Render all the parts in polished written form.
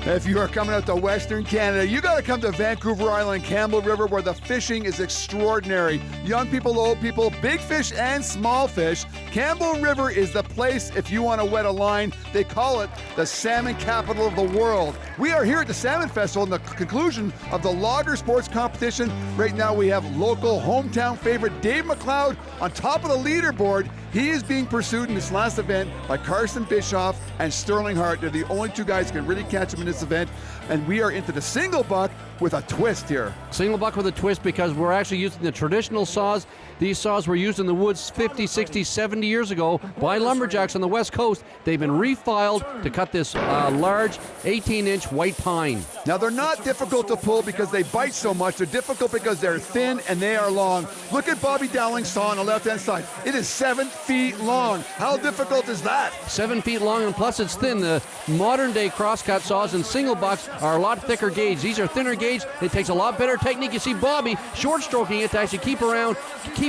If you are coming out to Western Canada, you got to come to Vancouver Island, Campbell River, where the fishing is extraordinary. Young people, old people, big fish and small fish. Campbell River is the place if you want to wet a line. They call it the salmon capital of the world. We are here at the Salmon Festival in the conclusion of the Logger Sports Competition. Right now we have local hometown favorite Dave McLeod on top of the leaderboard. He is being pursued in this last event by Carson Bischoff and Sterling Hart. They're the only two guys who can really catch him in this event. And we are into the single buck with a twist here. Single buck with a twist because we're actually using the traditional saws. These saws were used in the woods 50, 60, 70 years ago by lumberjacks on the West Coast. They've been refiled to cut this large 18-inch white pine. Now, they're not difficult to pull because they bite so much. They're difficult because they're thin and they are long. Look at Bobby Dowling's saw on the left-hand side. It is 7 feet long. How difficult is that? 7 feet long, and plus it's thin. The modern-day crosscut saws and single bucks are a lot thicker gauge. These are thinner gauge. It takes a lot better technique. You see Bobby short-stroking it to actually keep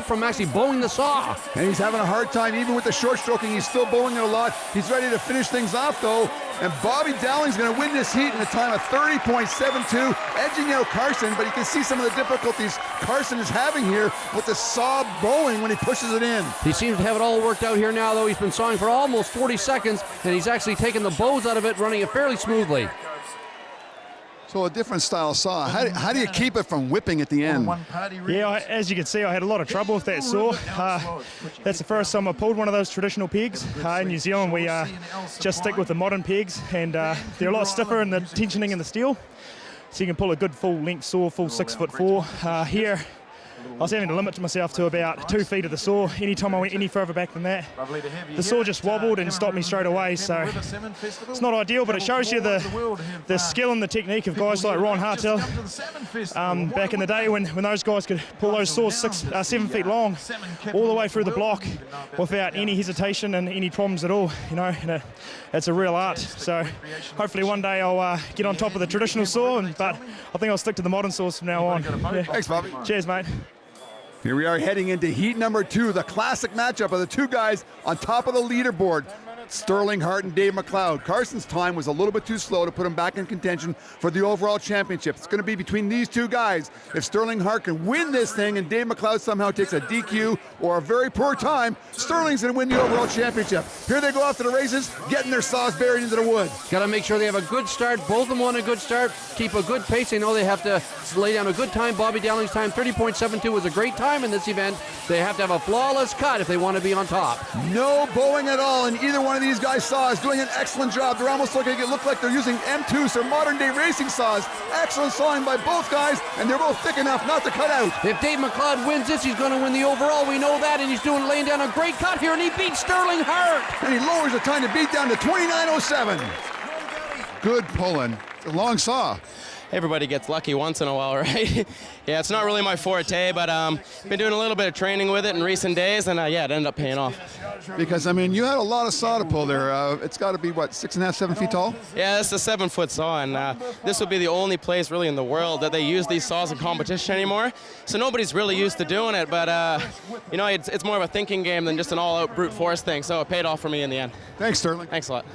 from actually bowing the saw. And he's having a hard time. Even with the short-stroking, he's still bowing it a lot. He's ready to finish things off, though. And Bobby Dowling's going to win this heat in a time of 30.72, edging out Carson, but you can see some of the difficulties Carson is having here with the saw bowing when he pushes it in. He seems to have it all worked out here now, though. He's been sawing for almost 40 seconds, and he's actually taken the bows out of it, running it fairly smoothly. So a different style saw. How do you keep it from whipping at the end? Yeah, as you can see, I had a lot of trouble with that saw. That's the first time I pulled one of those traditional pegs. In New Zealand, we just stick with the modern pegs, and they're a lot stiffer in the tensioning in the steel. So you can pull a good full-length saw, full 6'4". Here, I was having to limit myself to about 2 feet of the saw. Anytime I went any further back than that, the saw just wobbled and stopped me straight away. So it's not ideal, but it shows you the skill and the technique of guys like Ron Hartel. Back in the day when those guys could pull those saws 7 feet long all the way through the block without any hesitation and any problems at all, you know, and it's a real art. So hopefully one day I'll get on top of the traditional saw, but I think I'll stick to the modern saws from now on. Yeah. Thanks, Bobby. Cheers, mate. Here we are heading into heat number 2, the classic matchup of the two guys on top of the leaderboard. Sterling Hart and Dave McLeod. Carson's time was a little bit too slow to put him back in contention for the overall championship. It's going to be between these two guys. If Sterling Hart can win this thing and Dave McLeod somehow takes a DQ or a very poor time, Sterling's going to win the overall championship. Here they go off to the races, getting their saws buried into the wood. Got to make sure they have a good start. Both of them want a good start. Keep a good pace. They know they have to lay down a good time. Bobby Dowling's time, 30.72, was a great time in this event. They have to have a flawless cut if they want to be on top. No bowing at all, and either one of these guys' saws doing an excellent job. They're almost looking it look like they're using M2s or modern day racing saws. Excellent sawing by both guys, and they're both thick enough not to cut out. If Dave McLeod wins this, he's going to win the overall. We know that, and he's laying down a great cut here, and he beats Sterling Hart. And he lowers the time to beat down to 29.07. Good pulling. It's a long saw. Everybody gets lucky once in a while, right? Yeah, it's not really my forte, but been doing a little bit of training with it in recent days, and yeah, it ended up paying off. Because, I mean, you had a lot of saw to pull there. It's got to be, what, 6.5, 7 feet tall? Yeah, it's a 7-foot saw, and this would be the only place really in the world that they use these saws in competition anymore. So nobody's really used to doing it, but, you know, it's more of a thinking game than just an all-out brute force thing, so it paid off for me in the end. Thanks, Sterling. Thanks a lot.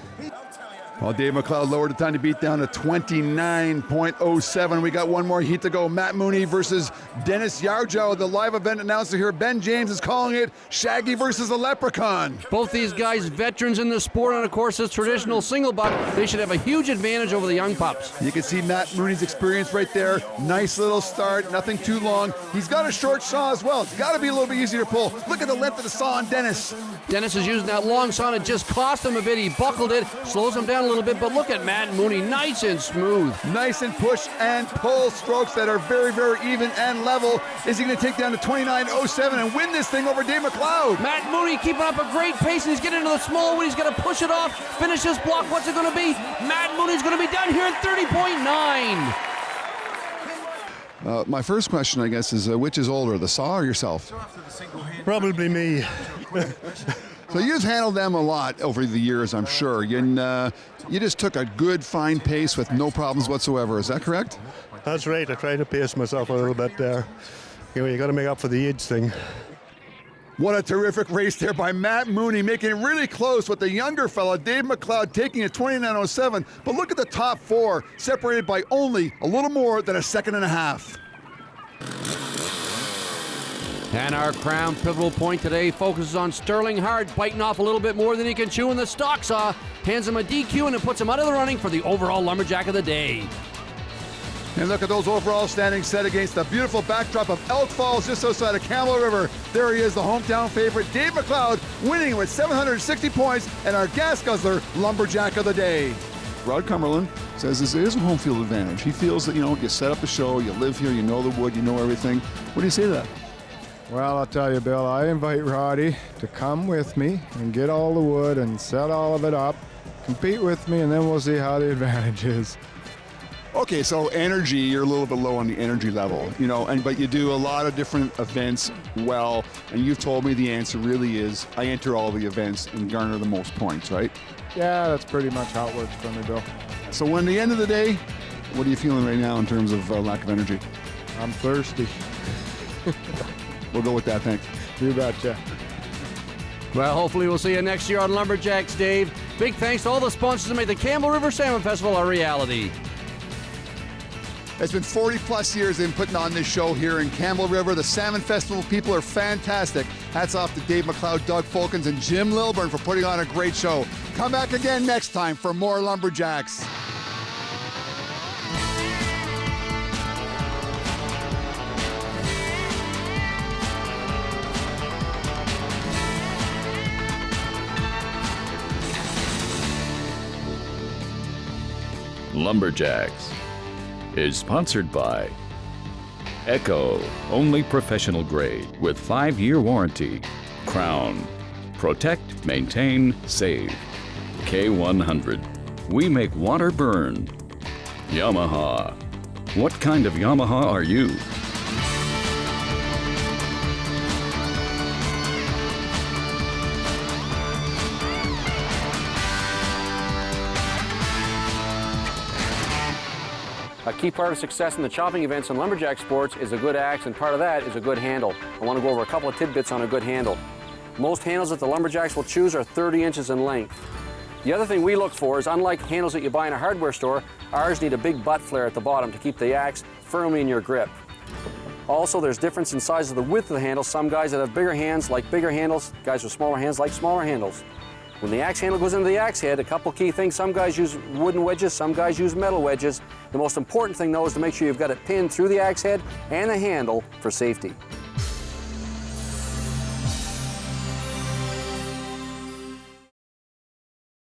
Well, Dave McLeod lowered the time to beat down to 29.07. We got one more heat to go. Matt Mooney versus Dennis Yarjow. The live event announcer here, Ben James, is calling it Shaggy versus the Leprechaun. Both these guys veterans in the sport, and of course this traditional single buck. They should have a huge advantage over the young pups. You can see Matt Mooney's experience right there. Nice little start, nothing too long. He's got a short saw as well. It's got to be a little bit easier to pull. Look at the length of the saw on Dennis. Dennis is using that long saw, and it just cost him a bit. He buckled it, slows him down a little bit, but look at Matt Mooney, nice and smooth. Nice and push and pull strokes that are very, very even and level. Is he going to take down to 29.07 and win this thing over Dave McLeod? Matt Mooney keeping up a great pace, and he's getting into the small one. He's going to push it off, finish this block. What's it going to be? Matt Mooney's going to be down here at 30.9. My first question, I guess, is which is older, the saw or yourself? Probably me. So you've handled them a lot over the years, I'm sure. You just took a good, fine pace with no problems whatsoever. Is that correct? That's right. I tried to pace myself a little bit there. You know, you got to make up for the age thing. What a terrific race there by Matt Mooney, making it really close with the younger fella, Dave McLeod, taking it 29.07. But look at the top four, separated by only a little more than a second and a half. And our crown pivotal point today focuses on Sterling Hart, biting off a little bit more than he can chew in the stock saw, hands him a DQ, and it puts him out of the running for the overall Lumberjack of the day. And look at those overall standings set against the beautiful backdrop of Elk Falls just outside of Campbell River. There he is, the hometown favorite, Dave McLeod, winning with 760 points, and our gas guzzler, Lumberjack of the day. Rod Cumberland says this is a home field advantage. He feels that, you set up a show, you live here, you know the wood, you know everything. What do you say to that? Well, I'll tell you, Bill, I invite Roddy to come with me and get all the wood and set all of it up, compete with me, and then we'll see how the advantage is. Okay, so energy, you're a little bit low on the energy level, but you do a lot of different events well, and you've told me the answer really is I enter all the events and garner the most points, right? Yeah, that's pretty much how it works for me, Bill. So when the end of the day, what are you feeling right now in terms of lack of energy? I'm thirsty. We'll go with that, thanks. You betcha. Well, hopefully we'll see you next year on Lumberjacks, Dave. Big thanks to all the sponsors that make the Campbell River Salmon Festival a reality. It's been 40 plus years in putting on this show here in Campbell River. The Salmon Festival people are fantastic. Hats off to Dave McLeod, Doug Folkens, and Jim Lilburn for putting on a great show. Come back again next time for more Lumberjacks. Lumberjacks is sponsored by Echo, only professional grade with 5-year warranty. Crown, protect, maintain, save. K100, we make water burn. Yamaha, what kind of Yamaha are you? A key part of success in the chopping events in lumberjack sports is a good axe, and part of that is a good handle. I want to go over a couple of tidbits on a good handle. Most handles that the lumberjacks will choose are 30 inches in length. The other thing we look for is, unlike handles that you buy in a hardware store, ours need a big butt flare at the bottom to keep the axe firmly in your grip. Also, there's difference in size of the width of the handle. Some guys that have bigger hands like bigger handles, guys with smaller hands like smaller handles. When the axe handle goes into the axe head, a couple key things. Some guys use wooden wedges, some guys use metal wedges. The most important thing, though, is to make sure you've got it pinned through the axe head and the handle for safety.